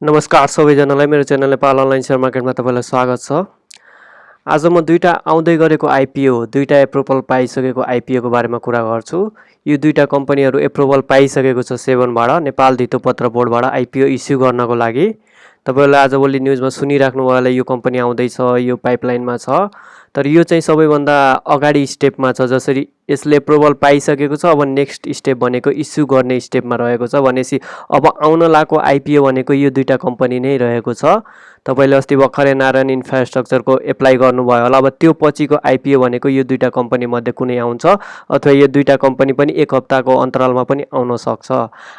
नमस्कार सबैजनालाई मेरो च्यानल नेपाल अनलाइन सेयर मार्केटमा तपाईँलाई स्वागत छ। आज म दुईटा आउँदै गरेको आइपिओ, दुईटा एप्रुभल पाइसकेको आइपिओको बारेमा कुरा गर्छु। यो दुईटा कम्पनीहरू एप्रुभल पाइसकेको छ सेबनबाट, नेपाल धितोपत्र बोर्डबाट आइपिओ इस्यु गर्नको लागि। तपाईँहरूले आजभोलि न्युजमा सुनिराख्नु भयो होला यो कम्पनी आउँदैछ, यो पाइपलाइनमा छ। तर यो चाहिँ सबैभन्दा अगाडि स्टेपमा छ। जसरी यसले एप्रुभल पाइसकेको छ, अब नेक्स्ट स्टेप भनेको इस्यु गर्ने स्टेपमा रहेको छ। भनेपछि अब आउन लागेको आइपिओ भनेको यो दुईटा कम्पनी नै रहेको छ। तपाईँले अस्ति भर्खरै नारायण इन्फ्रास्ट्रक्चरको एप्लाई गर्नुभयो होला। अब त्यो पछिको आइपिओ भनेको यो दुईटा कम्पनी मध्ये कुनै आउँछ, अथवा यो दुईटा कम्पनी पनि एक हप्ताको अन्तरालमा पनि आउन सक्छ।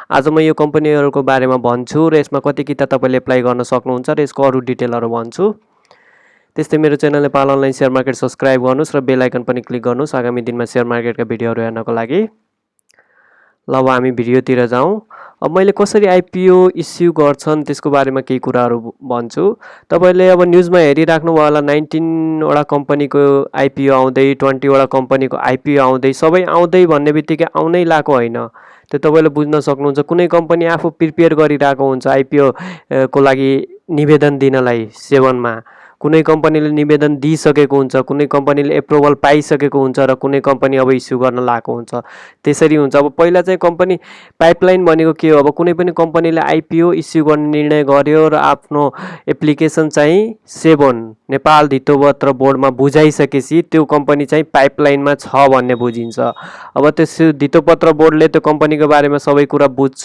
आज म यो कम्पनीहरूको बारेमा भन्छु र यसमा कति किता तपाईँले एप्लाई गर्न सक्नुहुन्छ र यसको अरू डिटेलहरू भन्छु। त्यस्तै मेरो channel Nepal online share market subscribe गर्नुहोस् र बेल आइकन पनि क्लिक गर्नुहोस् आगामी दिनमा सेयर मार्केटका भिडियोहरू हेर्नको लागि। ल अब हामी भिडियोतिर जाउँ। अब मैले कसरी आइपिओ इस्यु गर्छन् त्यसको बारेमा केही कुराहरू भन्छु। तपाईँले अब न्युजमा हेरिराख्नु भयो होला, 19वटा कम्पनीको आइपिओ आउँदै, 20वटा कम्पनीको आइपिओ आउँदै, सबै आउँदै भन्ने बित्तिकै आउनै लागेको होइन। त्यो तपाईँले बुझ्न सक्नुहुन्छ। कुनै कम्पनी आफू प्रिपेयर गरिरहेको हुन्छ आइपिओ को लागि निवेदन दिनलाई सेबनमा। कुनै कम्पनीले निवेदन दिइसकेको हुन्छ, कुनै कम्पनीले एप्रुभल पाइसकेको हुन्छ र कुनै कम्पनी अब इस्यु गर्न लागेको हुन्छ। त्यसरी हुन्छ। अब पहिला चाहिँ कम्पनी पाइपलाइन भनेको के हो? अब कुनै पनि कम्पनीले आइपिओ इस्यु गर्ने निर्णय गर्यो र आफ्नो एप्लिकेसन चाहिँ सेबन नेपाल धितोपत्र बोर्डमा बुझाइसकेपछि त्यो कम्पनी चाहिँ पाइपलाइनमा छ भन्ने बुझिन्छ। अब त्यो धितोपत्र बोर्डले त्यो कम्पनीको बारेमा सबै कुरा बुझ्छ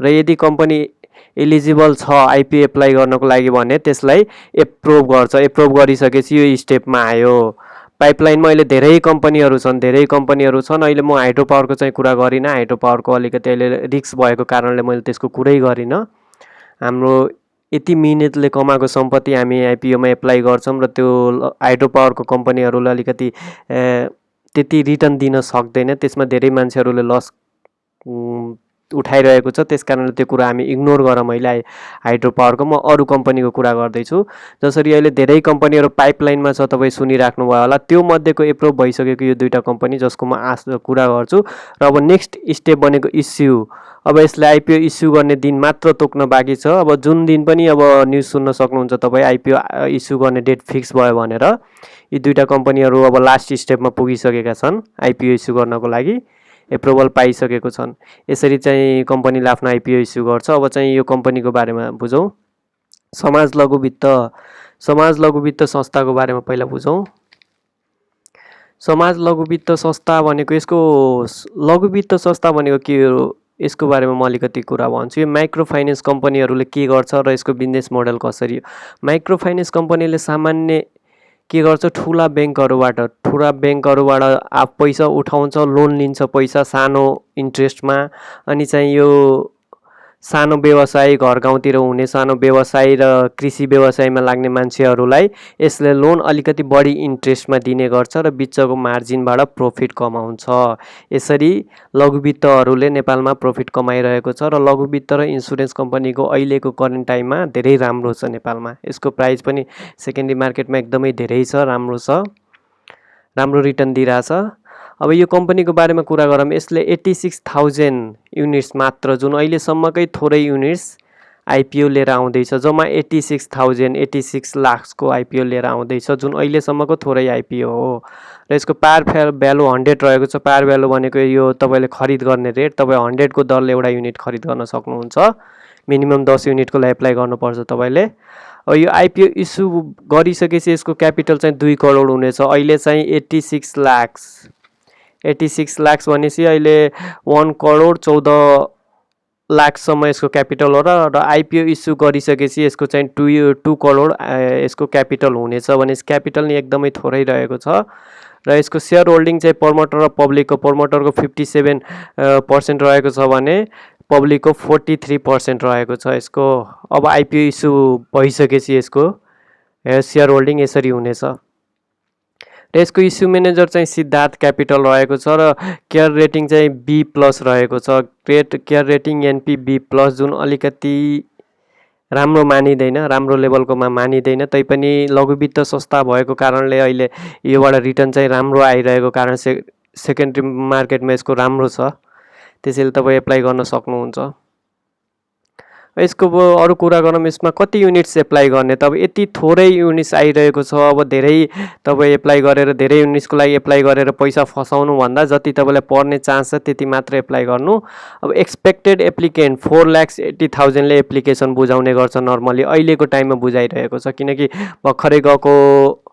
र यदि कम्पनी एलिजिबल छ आइपिओ एप्लाई गर्नको लागि भने त्यसलाई एप्रुभ गर्छ। एप्रुभ गरिसकेपछि यो स्टेपमा आयो। पाइपलाइनमा अहिले धेरै कम्पनीहरू छन्। अहिले म हाइड्रो पावरको चाहिँ कुरा गरिनँ। हाइड्रो पावरको अलिकति अहिले रिस्क भएको कारणले मैले त्यसको कुरै गरिनँ। हाम्रो यति मिहिनेतले कमाएको सम्पत्ति हामी आइपिओमा एप्लाई गर्छौँ र त्यो हाइड्रो पावरको कम्पनीहरूले अलिकति त्यति रिटर्न दिन सक्दैन। त्यसमा धेरै मान्छेहरूले लस उठाइरहेको छ। त्यस कारणले त्यो कुरा हामी इग्नोर गरेर मैले हाइड्रो पावरको म अरू कम्पनीको कुरा गर्दैछु। जसरी अहिले धेरै कम्पनीहरू पाइपलाइनमा छ, तपाईँ सुनिराख्नु भयो होला। त्यो मध्येको एप्रुभ भइसकेको यो दुईटा कम्पनी जसको म कुरा गर्छु। र अब नेक्स्ट स्टेप भनेको इस्यु। अब यसलाई आइपिओ इस्यु गर्ने दिन मात्र तोक्न बाँकी छ। अब जुन दिन पनि अब न्युज सुन्न सक्नुहुन्छ तपाईँ, आइपिओ इस्यु गर्ने डेट फिक्स भयो भनेर। यी दुईटा कम्पनीहरू अब लास्ट स्टेपमा पुगिसकेका छन् आइपिओ इस्यु गर्नको लागि, एप्रुभल पाइसकेको छन्। यसरी चाहिँ कम्पनीले आफ्नो आइपिओ इस्यु गर्छ। अब चाहिँ यो कम्पनीको बारेमा बुझौँ। समाज लघु वित्त संस्थाको बारेमा पहिला बुझौँ। समाज लघु वित्त संस्था भनेको लघु वित्त संस्था भनेको के हो यसको बारेमा म अलिकति कुरा भन्छु। यो माइक्रो फाइनेन्स कम्पनीहरूले के गर्छ र यसको बिजनेस मोडल कसरी हो। माइक्रो फाइनेन्स कम्पनीले सामान्य के गर्छ, ठुला ब्याङ्कहरूबाट पैसा उठाउँछ, लोन लिन्छ पैसा सानो इन्ट्रेस्टमा। अनि चाहिँ यो सानो व्यवसाय, घर गाउँतिर हुने सानो व्यवसाय र कृषि व्यवसायमा लाग्ने मान्छेहरूलाई यसले लोन अलिकति बढी इन्ट्रेस्टमा दिने गर्छ र बिचको मार्जिनबाट प्रफिट कमाउँछ। यसरी लघुवित्तहरूले नेपालमा प्रफिट कमाइरहेको छ र लघुवित्त र इन्सुरेन्स कम्पनीको अहिलेको करेन्ट टाइममा धेरै राम्रो छ नेपालमा। यसको प्राइस पनि सेकेन्डरी मार्केटमा एकदमै धेरै छ, राम्रो रिटर्न दिइरहेछ। अब यो कम्पनीको बारेमा कुरा गरौँ। यसले 86,000 युनिट्स मात्र, जुन अहिलेसम्मकै थोरै युनिट्स आइपिओ लिएर आउँदैछ। जम्मा 86 लाखको आइपिओ लिएर आउँदैछ, जुन अहिलेसम्मको थोरै आइपिओ हो। र यसको पार भ्यालु 100 रहेको छ। पार भ्यालु भनेको यो तपाईँले खरिद गर्ने रेट, तपाईँ 100 को दरले एउटा युनिट खरिद गर्न सक्नुहुन्छ। मिनिमम 10 युनिटको लागि एप्लाई गर्नुपर्छ तपाईँले। अब यो आइपिओ इस्यु गरिसकेपछि यसको क्यापिटल चाहिँ 2 करोड हुनेछ। अहिले चाहिँ 86 लाख भनेपछि अहिले 1 करोड 14 लाखसम्म यसको क्यापिटल हो र आइपिओ इस्यु गरिसकेपछि यसको चाहिँ 2 करोड यसको क्यापिटल हुनेछ। भनेपछि क्यापिटल नि एकदमै थोरै रहेको छ। र यसको सेयर होल्डिङ चाहिँ प्रमोटर र पब्लिकको, प्रमोटरको 57% रहेको छ भने पब्लिकको 43% रहेको छ यसको। अब आइपिओ इस्यु भइसकेपछि यसको सेयर होल्डिङ यसरी हुनेछ। र यसको इस्यु म्यानेजर चाहिँ सिद्धार्थ क्यापिटल रहेको छ र केयर रेटिङ चाहिँ B+ रहेको छ। केयर रेटिङ NP B+, जुन अलिकति राम्रो मानिँदैन, राम्रो लेभलकोमा मानिँदैन। तैपनि लघुवित्त संस्था भएको कारणले अहिले योबाट रिटर्न चाहिँ राम्रो आइरहेको कारण सेकेन्डरी मार्केटमा यसको राम्रो छ। त्यसैले तपाईँ एप्लाई गर्न सक्नुहुन्छ। यसको अरू कुरा गरौँ, यसमा कति युनिट्स एप्लाई गर्ने, त अब यति थोरै युनिट्स आइरहेको छ। अब धेरै तपाईँ एप्लाई गरेर धेरै युनिट्सको लागि एप्लाई गरेर पैसा फसाउनुभन्दा जति तपाईँलाई पर्ने चान्स छ त्यति मात्र एप्लाई गर्नु। अब एक्सपेक्टेड एप्लिकेन्ट 4,80,000ले एप्लिकेसन बुझाउने गर्छ नर्मली, अहिलेको टाइममा बुझाइरहेको छ। किनकि भर्खरै गएको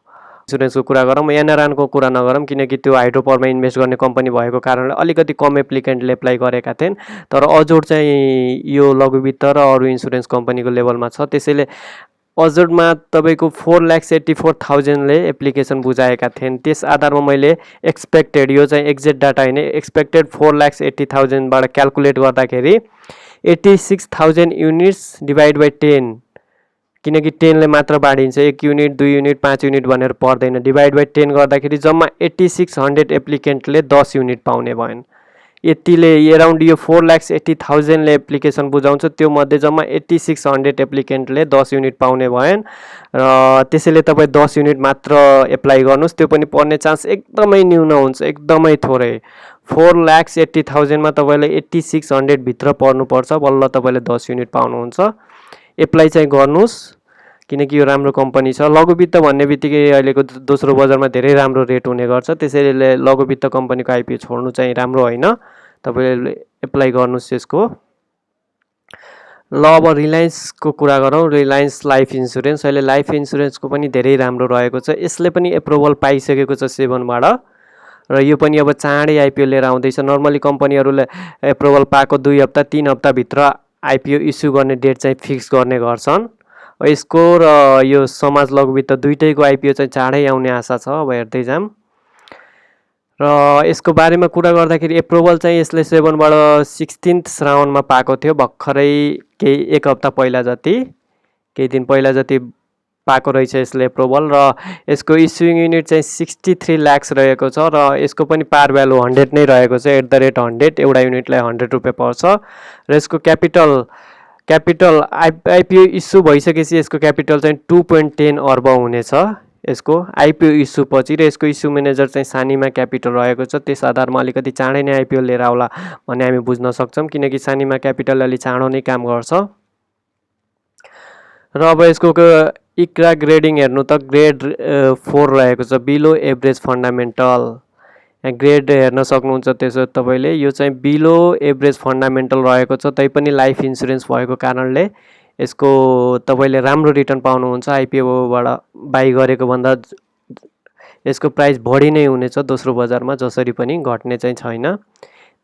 इन्सुरेन्सको कुरा गरौँ, एनआरआनको कुरा नगरौँ, किनकि त्यो हाइड्रो पावरमा इन्भेस्ट गर्ने कम्पनी भएको कारणले अलिकति कम एप्लिकेन्टले एप्लाई गरेका थिएन। तर अजोड चाहिँ यो लघुवित्त र अरू इन्सुरेन्स कम्पनीको लेभलमा छ, त्यसैले अजोडमा तपाईँको 4,84,000ले एप्लिकेसन बुझाएका थिएन। त्यस आधारमा मैले एक्सपेक्टेड, यो चाहिँ एक्ज्याक्ट डाटा होइन, एक्सपेक्टेड 4,80,000बाट क्यालकुलेट गर्दाखेरि 86,000 युनिट्स डिभाइड बाई 10, किनकि 10ले मात्र बाँडिन्छ, 1 युनिट 2 युनिट 5 युनिट भनेर पर्दैन। डिभाइड बाई 10 गर्दाखेरि जम्मा 8600 एप्लिकेन्टले 10 युनिट पाउने भएन। यतिले एराउन्ड यो 4,80,000ले एप्लिकेसन बुझाउँछ, त्यो मध्ये जम्मा 8600 एप्लिकेन्टले 10 युनिट पाउने भएन। र त्यसैले तपाईँ 10 युनिट मात्र एप्लाई गर्नुहोस्, त्यो पनि पर्ने चान्स एकदमै न्यून हुन्छ, एकदमै थोरै। 4,80,000मा तपाईँले 8600 भित्र पर्नुपर्छ, बल्ल तपाईँले 10 युनिट पाउनुहुन्छ। एप्लाई चाहिँ गर्नुहोस्, किनकि यो राम्रो कम्पनी छ। लघुवित्त भन्ने बित्तिकै अहिलेको दोस्रो बजारमा धेरै राम्रो रेट हुने गर्छ, त्यसैले लघुवित्त कम्पनीको आइपिओ छोड्नु चाहिँ राम्रो होइन, तपाईँले एप्लाई गर्नुहोस् यसको। ल अब रिलायन्सको कुरा गरौँ, रिलायन्स लाइफ इन्सुरेन्स। अहिले लाइफ इन्सुरेन्सको पनि धेरै राम्रो रहेको छ, यसले पनि एप्रुभल पाइसकेको छ 7बाट, र यो पनि अब चाँडै आइपिओ लिएर आउँदैछ। नर्मली कम्पनीहरूले एप्रुभल पाएको 2 हप्ता 3 हप्ताभित्र आइपिओ इस्यु गर्ने डेट चाहिँ फिक्स गर्ने गर्छन्। यसको र यो समाज लघुवित्त दुइटैको आइपिओ चाहिँ चाँडै आउने आशा छ, अब हेर्दै जाऊँ। र यसको बारेमा कुरा गर्दाखेरि एप्रुभल चाहिँ यसले 7बाट 16 श्रावणमा पाएको थियो, भर्खरै केही 1 हप्ता पहिला जति, केही दिन पहिला जति पाएको रहेछ यसले एप्रुभल। र यसको इस्युइङ युनिट चाहिँ 63 लाख रहेको छ, र यसको पनि पार भ्यालु 100 नै रहेको छ, @100, एउटा युनिटलाई 100 रुपियाँ पर्छ। र यसको क्यापिटल आइपिओ इस्यु भइसकेपछि यसको क्यापिटल चाहिँ 2.10 अर्ब हुनेछ यसको आइपिओ इस्यु पछि। र यसको इस्यु म्यानेजर चाहिँ सानिमा क्यापिटल रहेको छ, त्यस आधारमा अलिकति चाँडै नै आइपिओ लिएर आउला भन्ने हामी बुझ्न सक्छौँ, किनकि सानिमा क्यापिटल अलि चाँडो नै काम गर्छ। र अब यसको इक्रा ग्रेडिङ हेर्नु त ग्रेड 4 रहेको छ, बिलो एभरेज फन्डामेन्टल। ग्रेड हेर्न सक्नुहुन्छ त्यसो तपाईँले, यो चाहिँ बिलो एभरेज फन्डामेन्टल रहेको छ, तैपनि लाइफ इन्सुरेन्स भएको कारणले यसको तपाईँले राम्रो रिटर्न पाउनुहुन्छ। आइपिओबाट बाई गरेको भन्दा यसको प्राइस बढी नै हुनेछ दोस्रो बजारमा, जसरी पनि घट्ने चाहिँ छैन,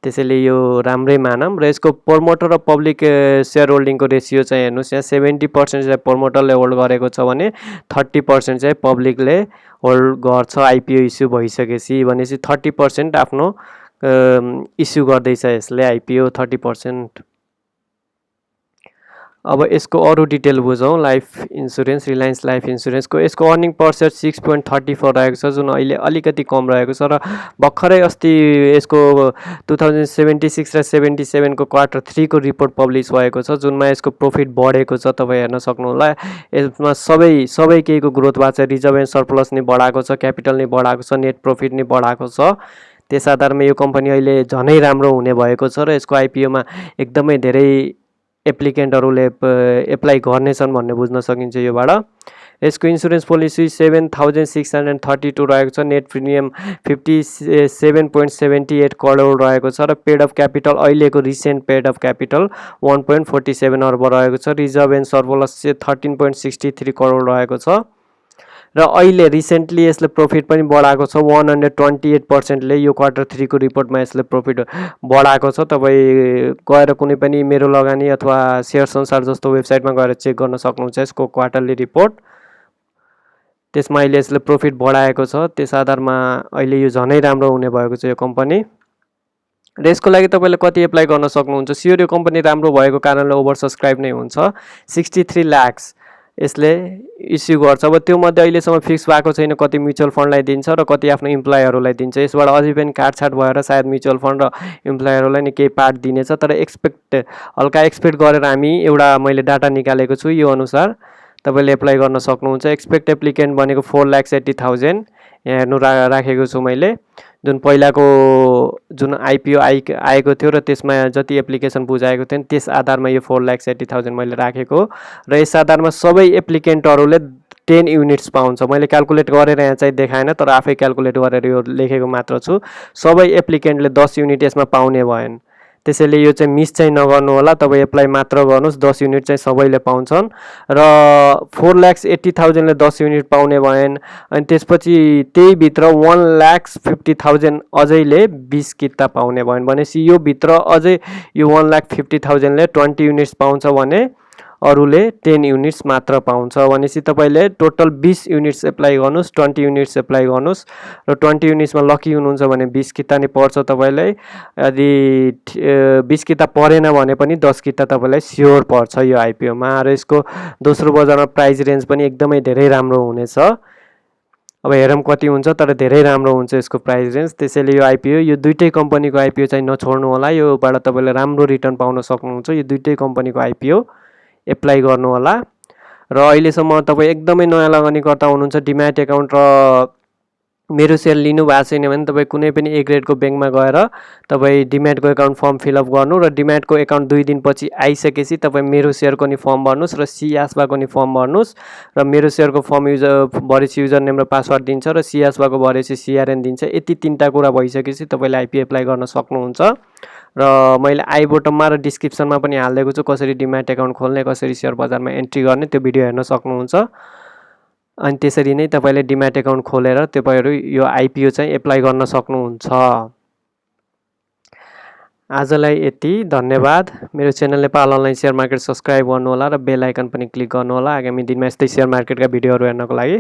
त्यसैले यो राम्रै मानौँ। र यसको प्रमोटर र पब्लिक सेयर होल्डिङको रेसियो चाहिँ हेर्नुहोस्, यहाँ 70% चाहिँ प्रमोटरले होल्ड गरेको छ भने 30% चाहिँ पब्लिकले होल्ड गर्छ। आइपिओ इस्यु भइसकेपछि भनेपछि 30% आफ्नो इस्यु गर्दैछ यसले आइपिओ 30%। अब यसको अरू डिटेल बुझौँ। लाइफ इन्सुरेन्स, रिलायन्स लाइफ इन्सुरेन्सको यसको अर्निङ पर सेयर 6.34 रहेको छ, जुन अहिले अलिकति कम रहेको छ। र भर्खरै अस्ति यसको 2076 र 77को Q3 को रिपोर्ट पब्लिस भएको छ, जुनमा यसको प्रफिट बढेको छ, तपाईँ हेर्न सक्नुहोला। यसमा सबै केहीको ग्रोथ भएको छ, रिजर्भ एन्ड सरप्लस नै बढाएको छ, क्यापिटल नै बढाएको छ, नेट प्रफिट नै बढाएको छ। त्यस आधारमा यो कम्पनी अहिले झनै राम्रो हुने भएको छ, र यसको आइपिओमा एकदमै धेरै एप्लिकेन्टहरूले एप्लाई गर्नेछन् भन्ने बुझ्न सकिन्छ योबाट। यसको इन्सुरेन्स पोलिसी 7,632 रहेको छ, नेट प्रिमियम 57.78 करोड रहेको छ, र पेड अफ क्यापिटल अहिलेको रिसेन्ट पेड अफ क्यापिटल 1.47 अर्ब रहेको छ। रिजर्भ एन्ड सरप्लस चाहिँ 13.63 करोड रहेको छ, र अहिले रिसेन्टली यसले प्रफिट पनि बढाएको छ 128%ले। यो Q3 को रिपोर्टमा यसले प्रफिट बढाएको छ। तपाईँ गएर कुनै पनि मेरो लगानी अथवा सेयर संसार जस्तो वेबसाइटमा गएर चेक गर्न सक्नुहुन्छ यसको क्वार्टरली रिपोर्ट, त्यसमा अहिले यसले प्रफिट बढाएको छ। त्यस आधारमा अहिले यो झनै राम्रो हुने भएको छ यो कम्पनी। र यसको लागि तपाईँले कति एप्लाई गर्न सक्नुहुन्छ, सियोर यो कम्पनी राम्रो भएको कारणले ओभर सब्सक्राइब नै हुन्छ। 63 लाख यसले इस्यु गर्छ। अब त्यो मध्ये अहिलेसम्म फिक्स भएको छैन, कति म्युचुअल फन्डलाई दिन्छ र कति आफ्नो इम्प्लोयरहरूलाई दिन्छ। यसबाट अझै पनि काटछाट भएर सायद म्युचुअल फन्ड र इम्प्लोयरहरूलाई नि केही पार्ट दिनेछ, तर हल्का एक्सपेक्ट गरेर हामी एउटा मैले डाटा निकालेको छु, यो अनुसार तपाईँले एप्लाई गर्न सक्नुहुन्छ। एक्सपेक्ट एप्लिकेन्ट भनेको 4,80,000 यहाँ हेर्नु राखेको छु मैले, जुन पहिलाको जुन आइपिओ आएको थियो र त्यसमा जति एप्लिकेसन बुझाएको थियो त्यस आधारमा यो 4,80,000 मैले राखेको र यस आधारमा सबै एप्लिकेन्टहरूले 10 युनिट्स पाउँछ। मैले क्याल्कुलेट गरेर यहाँ चाहिँ देखाएन, तर आफै क्याल्कुलेट गरेर यो लेखेको मात्र छु। सबै एप्लिकेन्टले 10 युनिट यसमा पाउने भएन, त्यसैले यो चाहिँ मिस चाहिँ नगर्नु होला। तपाईँ एप्लाई मात्र गर्नुहोस्, 10 युनिट चाहिँ सबैले पाउँछन् र 4,80,000 ले 10 युनिट पाउने भएन। अनि त्यसपछि त्यहीभित्र 1,50,000 अझैले 20 किता पाउने भएन भनेपछि यो भित्र अझै यो 1,50,000 ले 20 युनिट्स पाउँछ भने अरूले 10 युनिट्स मात्र पाउँछ भनेपछि तपाईँले टोटल 20 युनिट्स एप्लाई गर्नुहोस्, 20 युनिट्स एप्लाई गर्नुहोस् र 20 युनिट्समा लकी हुनुहुन्छ भने 20 किता नै पर्छ तपाईँलाई। यदि 20 किता परेन भने पनि 10 किता तपाईँलाई स्योर पर्छ यो आइपिओमा र यसको दोस्रो बजारमा प्राइस रेन्ज पनि एकदमै धेरै राम्रो हुनेछ। अब हेरौँ कति हुन्छ, तर धेरै राम्रो हुन्छ यसको प्राइस रेन्ज। त्यसैले यो आइपिओ, यो दुइटै कम्पनीको आइपिओ चाहिँ नछोड्नु होला, योबाट तपाईँले राम्रो रिटर्न पाउन सक्नुहुन्छ। यो दुइटै कम्पनीको आइपिओ एप्लाई गर्नु होला। र अहिलेसम्म तपाईँ एकदमै नयाँ लगानीकर्ता हुनुहुन्छ, डिम्याट एकाउन्ट र मेरो सेयर लिनु भएको छैन भने तपाईँ कुनै पनि ए ग्रेडको ब्याङ्कमा गएर तपाईँ डिम्याटको एकाउन्ट फर्म फिलअप गर्नु र डिम्याटको एकाउन्ट 2 दिनपछि आइसकेपछि तपाईँ मेरो सेयरको नि फर्म भर्नुहोस् र सिआसबाको नि फर्म भर्नुहोस् र मेरो सेयरको फर्म भरेपछि युजर नेम र पासवर्ड दिन्छ र सिआसबाको भरेपछि सिआरएन दिन्छ। यति 3टा कुरा भइसकेपछि तपाईँले आइपिओ एप्लाई गर्न सक्नुहुन्छ। र मैले आई बटममा र डिस्क्रिप्सनमा पनि हालिदिएको छु कसरी डिम्याट एकाउन्ट खोल्ने, कसरी सेयर बजारमा एन्ट्री गर्ने, त्यो भिडियो हेर्न सक्नुहुन्छ। अनि त्यसरी नै तपाईँले डिम्याट एकाउन्ट खोलेर तपाईँहरू यो आइपिओ चाहिँ एप्लाई गर्न सक्नुहुन्छ। आजलाई यति, धन्यवाद। मेरो channel Nepal online share market subscribe गर्नुहोला र बेल आइकन पनि क्लिक गर्नुहोला आगामी दिनमा यस्तै सेयर मार्केटका भिडियोहरू हेर्नको लागि।